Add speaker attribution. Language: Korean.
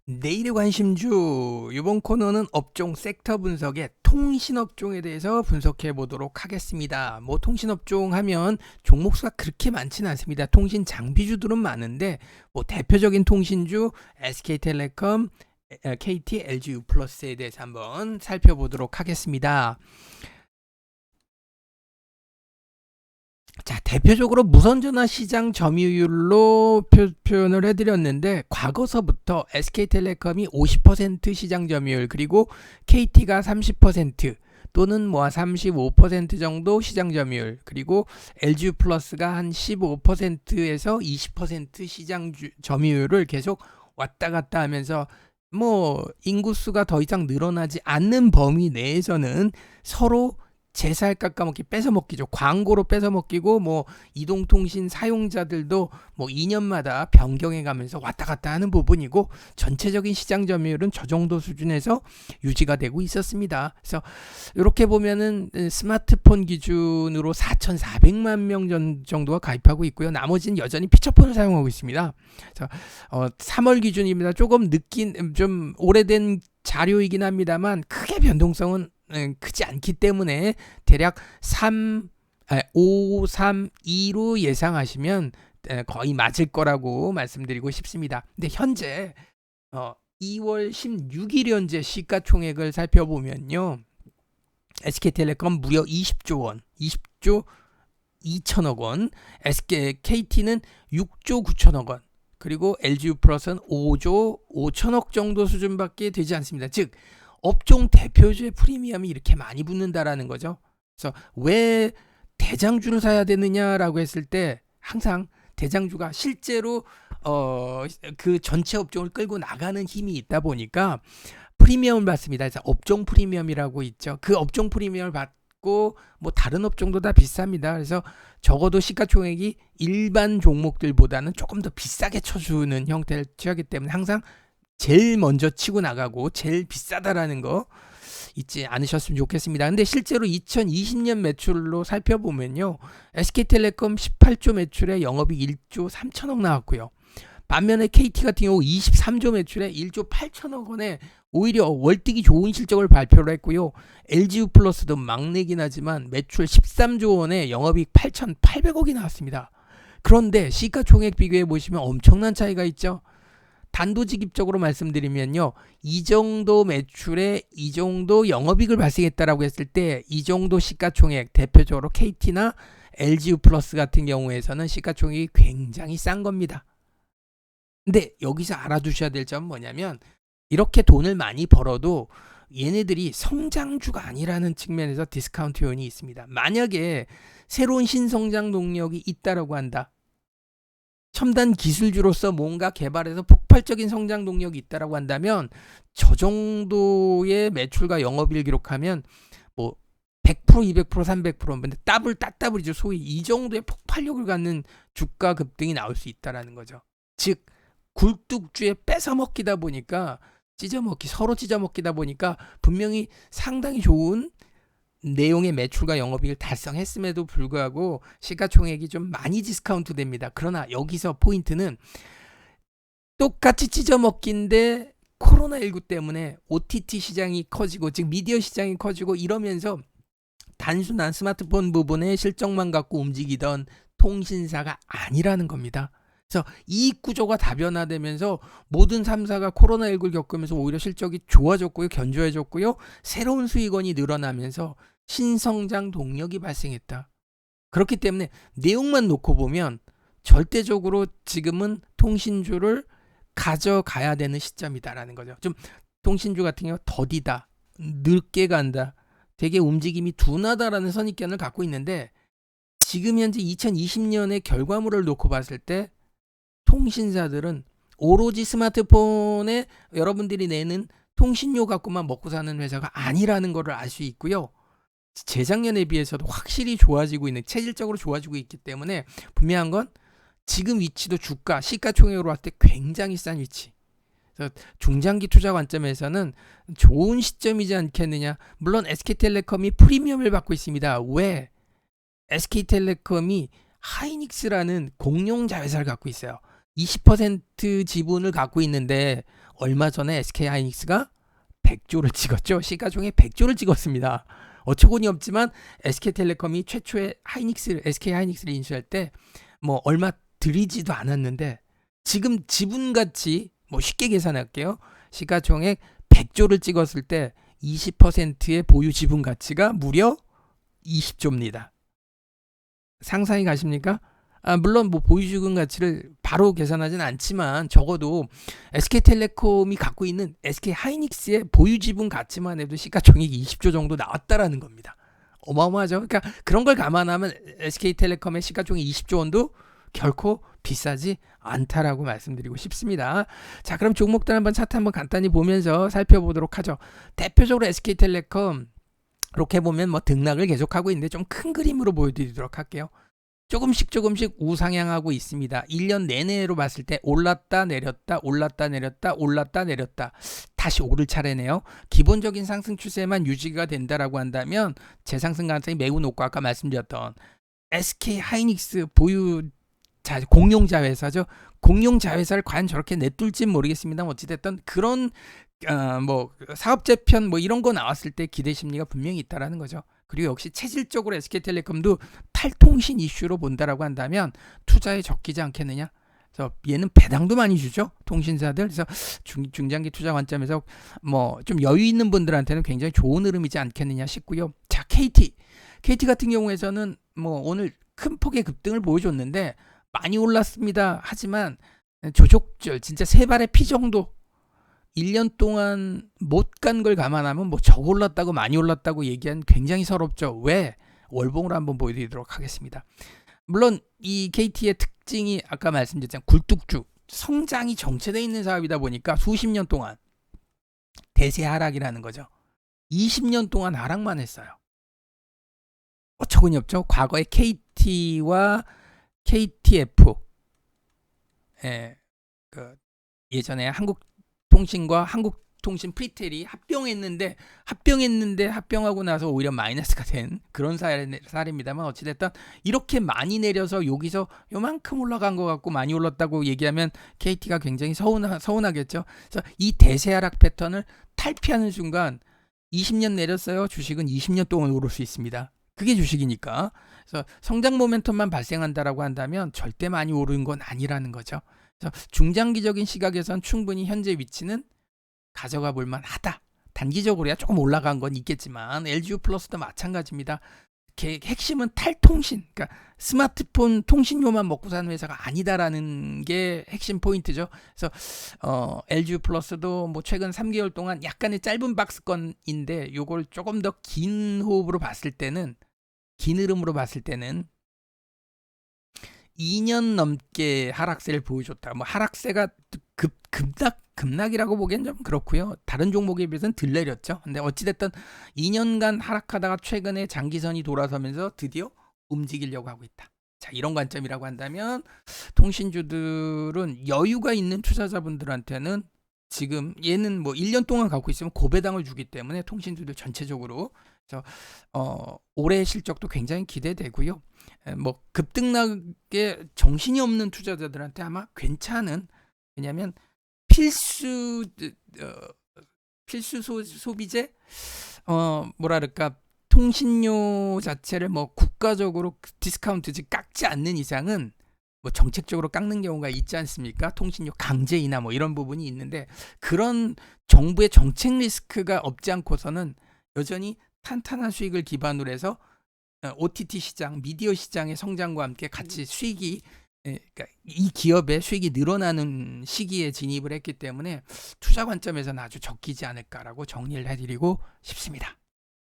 Speaker 1: 내일의 관심주 이번 코너는 업종 섹터 분석의 통신업종에 대해서 분석해 보도록 하겠습니다. 뭐 통신업종 하면 종목 수가 그렇게 많지는 않습니다. 통신 장비주들은 많은데 뭐 대표적인 통신주 SK텔레콤, KT, LG U+에 대해서 한번 살펴보도록 하겠습니다. 자, 대표적으로 무선전화 시장 점유율로 표현을 해드렸는데 과거서부터 SK텔레콤이 50% 시장 점유율 그리고 KT가 30% 또는 뭐 35% 정도 시장 점유율 그리고 LG 플러스가 한 15%에서 20% 시장 점유율을 계속 왔다 갔다 하면서 뭐 인구수가 더 이상 늘어나지 않는 범위 내에서는 서로 제살 깎아먹기 뺏어먹기죠. 광고로 뺏어먹기고 뭐 이동통신 사용자들도 뭐 2년마다 변경해가면서 왔다 갔다 하는 부분이고 전체적인 시장 점유율은 저 정도 수준에서 유지가 되고 있었습니다. 그래서 이렇게 보면은 스마트폰 기준으로 4,400만 명 정도가 가입하고 있고요. 나머지는 여전히 피처폰을 사용하고 있습니다. 그래서 3월 기준입니다. 조금 늦긴 좀 오래된 자료이긴 합니다만 크게 변동성은 크지 않기 때문에 대략 5, 3, 2로 예상하시면 거의 맞을 거라고 말씀드리고 싶습니다. 근데 현재 2월 16일 현재 시가총액을 살펴보면요. SK텔레콤 무려 20조 원, 20조 2천억 원, KT는 6조 9천억 원, 그리고 LG U+는 5조 5천억 정도 수준밖에 되지 않습니다. 즉 업종 대표주의 프리미엄이 이렇게 많이 붙는다라는 거죠. 그래서 왜 대장주를 사야 되느냐라고 했을 때 항상 대장주가 실제로 그 전체 업종을 끌고 나가는 힘이 있다 보니까 프리미엄을 받습니다. 그래서 업종 프리미엄이라고 있죠. 그 업종 프리미엄을 받고 뭐 다른 업종도 다 비쌉니다. 그래서 적어도 시가총액이 일반 종목들보다는 조금 더 비싸게 쳐주는 형태를 취하기 때문에 항상 제일 먼저 치고 나가고 제일 비싸다라는 거 잊지 않으셨으면 좋겠습니다. 근데 실제로 2020년 매출로 살펴보면요. SK텔레콤 18조 매출에 영업이익 1조 3천억 나왔고요. 반면에 KT 같은 경우 23조 매출에 1조 8천억 원에 오히려 월등히 좋은 실적을 발표를 했고요. LG U+도 막내긴 하지만 매출 13조 원에 영업이익 8,800억이 나왔습니다. 그런데 시가총액 비교해 보시면 엄청난 차이가 있죠. 단도직입적으로 말씀드리면요. 이 정도 매출에 이 정도 영업이익을 발생했다라고 했을 때 이 정도 시가총액 대표적으로 KT나 LG U+ 같은 경우에서는 시가총액이 굉장히 싼 겁니다. 근데 여기서 알아두셔야 될 점은 뭐냐면 이렇게 돈을 많이 벌어도 얘네들이 성장주가 아니라는 측면에서 디스카운트 요인이 있습니다. 만약에 새로운 신성장 동력이 있다라고 한다. 첨단 기술주로서 뭔가 개발해서 폭발적인 성장 동력이 있다라고 한다면 저 정도의 매출과 영업이익을 기록하면 뭐 100%, 200%, 300% 근데 따블이죠. 소위 이 정도의 폭발력을 갖는 주가 급등이 나올 수 있다라는 거죠. 즉 굴뚝주에 뺏어 먹기다 보니까 서로 찢어먹기다 보니까 분명히 상당히 좋은 내용의 매출과 영업이익을 달성했음에도 불구하고 시가총액이 좀 많이 디스카운트 됩니다. 그러나 여기서 포인트는 똑같이 찢어먹기인데 코로나19 때문에 OTT 시장이 커지고 즉 미디어 시장이 커지고 이러면서 단순한 스마트폰 부분의 실적만 갖고 움직이던 통신사가 아니라는 겁니다. 그래서 이익 구조가 다변화되면서 모든 3사가 코로나19를 겪으면서 오히려 실적이 좋아졌고요. 견조해졌고요. 새로운 수익원이 늘어나면서 신성장 동력이 발생했다. 그렇기 때문에 내용만 놓고 보면 절대적으로 지금은 통신주를 가져가야 되는 시점이다라는 거죠. 좀 통신주 같은 경우 더디다, 늦게 간다, 되게 움직임이 둔하다라는 선입견을 갖고 있는데 지금 현재 2020년의 결과물을 놓고 봤을 때 통신사들은 오로지 스마트폰에 여러분들이 내는 통신료 갖고만 먹고 사는 회사가 아니라는 것을 알 수 있고요. 재작년에 비해서도 확실히 좋아지고 있는, 체질적으로 좋아지고 있기 때문에 분명한 건 지금 위치도 주가, 시가총액으로 봤을 때 굉장히 싼 위치. 그래서 중장기 투자 관점에서는 좋은 시점이지 않겠느냐. 물론 SK텔레콤이 프리미엄을 받고 있습니다. 왜? SK텔레콤이 하이닉스라는 공룡 자회사를 갖고 있어요. 20% 지분을 갖고 있는데 얼마 전에 SK하이닉스가 100조를 찍었죠. 시가총액 100조를 찍었습니다. 어처구니 없지만 SK텔레콤이 최초의 SK하이닉스를 인수할 때 뭐 얼마 들이지도 않았는데 지금 지분가치 뭐 쉽게 계산할게요. 시가총액 100조를 찍었을 때 20%의 보유 지분 가치가 무려 20조입니다. 상상이 가십니까? 물론 뭐 보유 지분 가치를 바로 계산하진 않지만 적어도 SK텔레콤이 갖고 있는 SK하이닉스의 보유 지분 가치만 해도 시가총액이 20조 정도 나왔다라는 겁니다. 어마어마하죠. 그러니까 그런 걸 감안하면 SK텔레콤의 시가총액 20조 원도 결코 비싸지 않다라고 말씀드리고 싶습니다. 자, 그럼 종목들 한번 차트 한번 간단히 보면서 살펴보도록 하죠. 대표적으로 SK텔레콤 이렇게 보면 뭐 등락을 계속하고 있는데 좀 큰 그림으로 보여드리도록 할게요. 조금씩 우상향하고 있습니다. 1년 내내로 봤을 때 올랐다 내렸다 올랐다 내렸다 올랐다 내렸다 다시 오를 차례네요. 기본적인 상승 추세만 유지가 된다라고 한다면 재상승 가능성이 매우 높고 아까 말씀드렸던 SK하이닉스 보유 공룡자회사죠. 공룡자회사를 과연 저렇게 내둘지는 모르겠습니다만 어찌됐든 그런 뭐 사업재편 뭐 이런 거 나왔을 때 기대 심리가 분명히 있다라는 거죠. 그리고 역시 체질적으로 SK텔레콤도 탈통신 이슈로 본다라고 한다면 투자에 적기지 않겠느냐. 그래서 얘는 배당도 많이 주죠. 통신사들. 그래서 중장기 투자 관점에서 뭐 좀 여유 있는 분들한테는 굉장히 좋은 흐름이지 않겠느냐 싶고요. 자, KT 같은 경우에서는 뭐 오늘 큰 폭의 급등을 보여줬는데 많이 올랐습니다. 하지만 조족절 진짜 세 발의 피 정도 1년 동안 못 간 걸 감안하면 뭐 적 올랐다고 많이 올랐다고 얘기한 굉장히 서럽죠. 왜? 월봉으로 한번 보여드리도록 하겠습니다. 물론 이 KT의 특징이 아까 말씀드렸잖아요. 굴뚝주 성장이 정체되어 있는 사업이다 보니까 수십 년 동안 대세 하락이라는 거죠. 20년 동안 하락만 했어요. 어처구니 없죠. 과거에 KT와 KTF 예전에 한국통신과 한국통신 프리텔이 합병하고 나서 오히려 마이너스가 된 그런 사례입니다만 어찌됐든 이렇게 많이 내려서 여기서 요만큼 올라간 것 같고 많이 올랐다고 얘기하면 KT가 굉장히 서운하겠죠. 그래서 이 대세 하락 패턴을 탈피하는 순간 20년 내렸어요. 주식은 20년 동안 오를 수 있습니다. 그게 주식이니까. 그래서 성장 모멘텀만 발생한다라고 한다면 절대 많이 오르는 건 아니라는 거죠. 그래서 중장기적인 시각에선 충분히 현재 위치는 가져가 볼 만하다. 단기적으로야 조금 올라간 건 있겠지만 LGU 플러스도 마찬가지입니다. 핵심은 탈통신, 그러니까 스마트폰 통신료만 먹고 사는 회사가 아니다라는 게 핵심 포인트죠. 그래서 LGU 플러스도 뭐 최근 3개월 동안 약간의 짧은 박스권인데 요걸 조금 더 긴 호흡으로 봤을 때는 긴 흐름으로 봤을 때는 2년 넘게 하락세를 보여줬다. 뭐 하락세가 급락이라고 보기엔 좀 그렇고요. 다른 종목에 비해서는 덜 내렸죠. 근데 어찌됐든 2년간 하락하다가 최근에 장기선이 돌아서면서 드디어 움직이려고 하고 있다. 자, 이런 관점이라고 한다면 통신주들은 여유가 있는 투자자분들한테는 지금 얘는 뭐 1년 동안 갖고 있으면 고배당을 주기 때문에 통신주들 전체적으로 그래서 올해 실적도 굉장히 기대되고요. 뭐 급등락에 정신이 없는 투자자들한테 아마 괜찮은, 왜냐하면 필수 소비재 뭐랄까 통신료 자체를 뭐 국가적으로 디스카운트 즉 깎지 않는 이상은 뭐 정책적으로 깎는 경우가 있지 않습니까? 통신료 강제이나 뭐 이런 부분이 있는데 그런 정부의 정책 리스크가 없지 않고서는 여전히 탄탄한 수익을 기반으로 해서 OTT 시장, 미디어 시장의 성장과 함께 같이 수익이 그러니까 이 기업의 수익이 늘어나는 시기에 진입을 했기 때문에 투자 관점에서는 아주 적기지 않을까라고 정리를 해드리고 싶습니다.